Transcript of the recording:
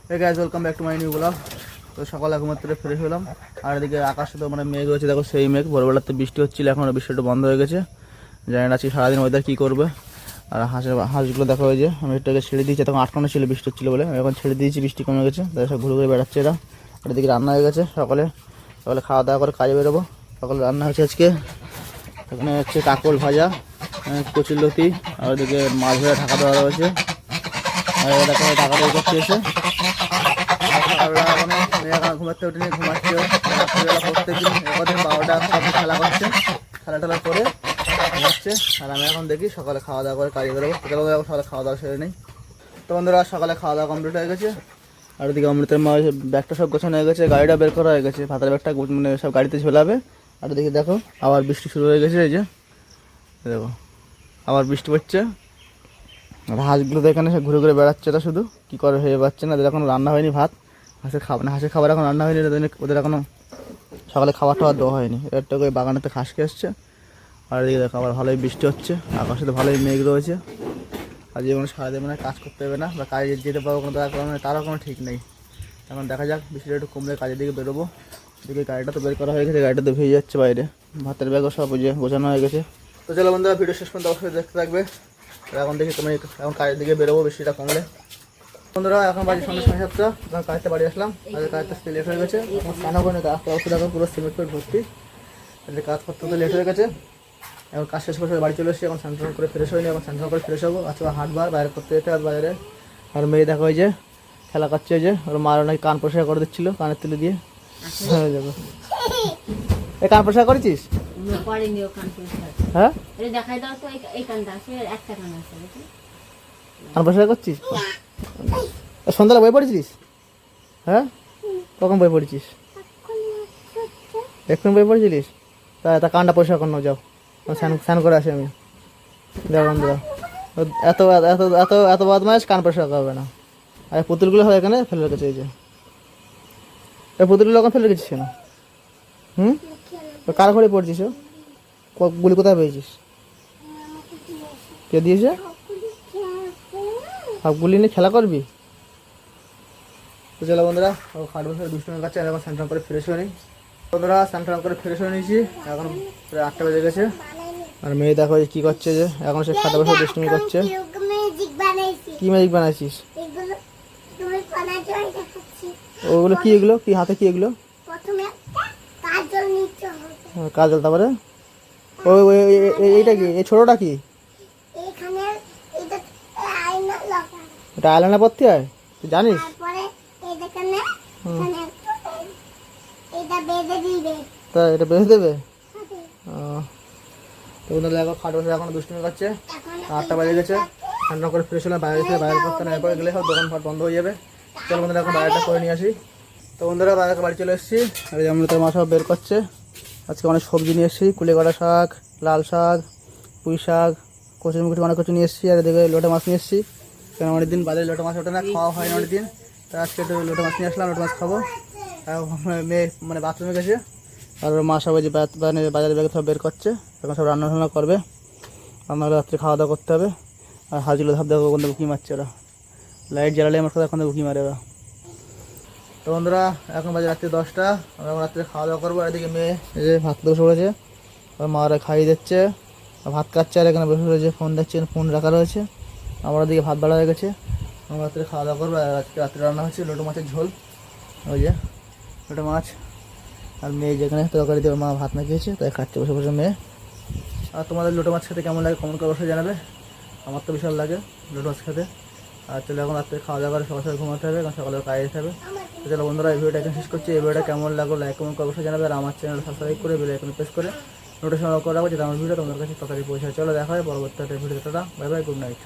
Hey guys, welcome back to my new vlog. তো সকালে ঘুমাতে ফ্রেশ হলাম আর এদিকে আকাশে তো মানে মেঘ হয়েছে, দেখো সেই মেঘ। ভোরবেলাতে বৃষ্টি হচ্ছিল, এখন বৃষ্টিটা বন্ধ হয়ে গেছে। জানি না আজকে সারাদিন ওয়েদার কী করবে। আর হাঁসগুলো দেখো, হয়ে যে আমি একটু ছেড়ে দিয়েছি, তখন আটকানো ছিল বৃষ্টি হচ্ছিলো বলে, এখন ছেড়ে দিয়েছি, বৃষ্টি কমে গেছে, তাদের সব ঘুরে ঘুরে বেড়াচ্ছে এরা। আর এদিকে রান্না হয়ে গেছে, সকালে খাওয়া দাওয়া করে কাজে বেরোবো। সকালে রান্না হচ্ছে আজকে, এখানে হচ্ছে কাকল ভাজা, কচুরলতি, আর ওদিকে মাছ ভাজা ঢাকা দেওয়া রয়েছে। আর দেখো ঢাকা দেওয়া করছে এসে ঘুমাতে উঠে ঘুমাচ্ছে। প্রত্যেকদিন একদিন 12টা খেলা করছে, খেলা টেলা করে ঘুমাচ্ছে। আর আমি এখন দেখি সকালে খাওয়া দাওয়া করে কাজে বেরোবো। সকালে খাওয়া দাওয়া সেরে নেই। তো বন্ধুরা সকালে খাওয়া দাওয়া কমপ্লিট হয়ে গেছে। আর ওদিকে অমৃতের মা ব্যাগটা সব গোছানো হয়ে গেছে, গাড়িটা বের করা হয়ে গেছে, ভাতের ব্যাগটা মানে সব গাড়িতে ঝোলাবে। আর ওদিকে দেখো আবার বৃষ্টি শুরু হয়ে গেছে, এই যে দেখো আবার বৃষ্টি পড়ছে। আর হাঁসগুলো তো এখানে সে ঘুরে ঘুরে বেড়াচ্ছে, এটা শুধু কী করে হয়ে পাচ্ছে না। এদের এখনও রান্না হয়নি ভাত, হাঁসের খাবার এখন রান্না হয়নি, ওদের এখনও সকালে খাবার টাবার দেওয়া হয়নি। একটা করে বাগানেতে খাসকে এসছে। আর এদিকে দেখো আবার ভালোই বৃষ্টি হচ্ছে, আকাশে তো ভালোই মেঘ রয়েছে। আর যে কোনো সারাদিন মানে কাজ করতে হবে না বা কাজে যেতে পারবো কোনো তারও কোনো ঠিক নেই। এখন দেখা যাক, বৃষ্টিটা একটু কমলে কাজের দিকে বেরোবো। এদিকে গাড়িটা তো বের করা হয়ে গেছে, গাড়িটা তো ভেজে যাচ্ছে বাইরে, ভাতের ব্যাগও সব বুঝে গোছানো হয়ে গেছে। তো চলো বন্ধুরা, ভিডিও শেষ পর্যন্ত অবশ্যই দেখতে থাকবে। এখন দেখি তুমি এখন কাজের দিকে বেরোবো বৃষ্টিটা কমলে। বন্ধুরা এখন বাড়ি সন্ধ্যে 7:30, তখন কাজটা বাড়ি আসলাম। আর কাজটা লেট হয়ে গেছে, স্নানও করে রাস্তা অবস্থা দেখো পুরো সিমেন্ট করে ভর্তি। কাজ করতে তো লেট হয়ে গেছে। এখন কাজ শেষ করে বাড়ি চলে এসেছি, এখন স্নান করে ফ্রেশ হয়নি, এখন স্নান করে ফ্রেশ হবো। আজকে হাটবার বাইরে করতে যেতে হবে বাইরে। আর মেয়ে দেখো ওই যে খেলা করছে, যে ওর মার নাকি কান পরিষ্কার করে দিচ্ছিল কানের তুলে দিয়ে। হয়ে যাবে, এই কান পরিষ্কার করেছিস? হ্যাঁ কান পরিষ্কার করছিস? সন্ধ্যাবেলা বই পড়েছিস? হ্যাঁ কখন বই পড়েছিস? এখন বই পড়েছিলিস? তা কানটা পরিষ্কার করানো যাও, স্নান করে আসি আমি। দেখো বন্ধুরা, এত এত এত এত বদমাইশ, কান পরিষ্কার করবে না। আর পুতুলগুলো হয় এখানে ফেলে রেখেছে, এই যে এই পুতুলগুলো এখন ফেলে রেখেছিস কেন? কার ঘরে পড়ছিস? গুলি কোথায় পেয়েছিস? কে দিয়েছে? সবগুলি নিয়ে খেলা করবি? তো চলো বন্ধুরা, খাট বসে দুষ্টুমের কাছে এখন স্নান করে ফ্রেশ হয়ে নিই। বন্ধুরা স্নান করে ফ্রেশ হয়ে নিয়েছি, এখন প্রায় 8টা বেজে গেছে। আর মেয়ে দেখো কী করছে, যে এখন সে খাটে বসে দুষ্টুমি করছে। কি ম্যাজিক বানাইছিস? ওগুলো কি? এগুলো কি হাতে? কি এগুলো? কাজল, তারপরে ওই এইটা কি? এই ছোটটা কি? এটা আয়লানা পড়তে হয়, তুই জানিস? তা এটা বেঁধে দেবে? তো দেখো খাট বসে এখন দুষ্টুমি করছে। 8টা বেজে গেছে, ঠান্ডা করে ফ্রেশ হলাম, বাইরে থেকে বাইরে করতে না, এরপরে গেলে সব দোকান ফাট বন্ধ হয়ে যাবে। চলো বন্ধুরা এখন বাইরেটা করে নিয়ে আসি। তো বন্ধুরা বাইরে বাড়ি চলে এসেছি। আর এই অমৃতের মা সব বের করছে। আজকে অনেক সবজি নিয়ে এসেছি, কুলেকড়া শাক, লাল শাক, পুঁই শাক, কচুরমুখী অনেক কিছু নিয়ে এসেছি। আর এদিকে লোটে মাছ নিয়ে এসেছি, কারণ অনেকদিন বাজারে লোটে মাছ ওঠে না, খাওয়া হয় না অনেকদিন। তা আজকে একটু লোটে মাছ নিয়ে আসলাম, লোটে মাছ খাবো। মেয়ে মানে বাথরুমে গেছে, আর ওর মা সবাই যে বাজারে ব্যাগে সব বের করছে, এখন সব রান্না টান্না করবে। রান্না করে রাত্রে খাওয়া দাওয়া করতে হবে। আর হাজিগুলো ধাপ দেখো ওখান থেকে উঁকি মারছে ওরা, লাইট জ্বালালে আমার সাথে এখন উঁকি মারে ওরা। তো বন্ধুরা এখন বাজে রাত্রি 10টা, আমরা রাত্রে খাওয়া দাওয়া করবো। আর এদিকে মেয়ে এই যে ভাত বসে পড়েছে, ওর মারা খাইয়ে দিচ্ছে, ভাত খাচ্ছে। আর এখানে বসে রয়েছে ফোন দেখছে, ফোন রাখা রয়েছে। আমার দিকে ভাত বাড়া হয়ে গেছে, আমরা রাত্রে খাওয়া দাওয়া করবো। আর আজকে রাত্রে রান্না হচ্ছে লোটো মাছের ঝোল, ওই যে লোটো মাছ। আর মেয়ে যেখানে তরকারি দিয়ে মা ভাত মেখেছে, তাই খাচ্ছে বসে বসে মেয়ে। আর তোমাদের লোটো মাছ খেতে কেমন লাগে কমেন্ট করে অবশ্যই জানাবে। আমার তো বিশাল লাগে লোটো মাছ খেতে। আর চলো এখন রাত্রে খাওয়া দাওয়া করে সকাল সকাল ঘুমাতে হবে, কারণ সকালে কাজে যেতে হবে। তো চলো বন্ধুরা, এই ভিডিওটা এখন শেষ করছি। এই ভিডিওটা কেমন লাগলো লাইক কমেন্ট করে অবশ্যই জানাবে। আর আমার চ্যানেল সাবস্ক্রাইব করে বেল আইকনে প্রেস করে নোটিফিকেশন অন করে রাখবো, যাতে আমার ভিডিও তোমাদের কাছে তাড়াতাড়ি পৌঁছায়। চলো দেখা হয় পরবর্তী ভিডিওটা। Bye bye, good night.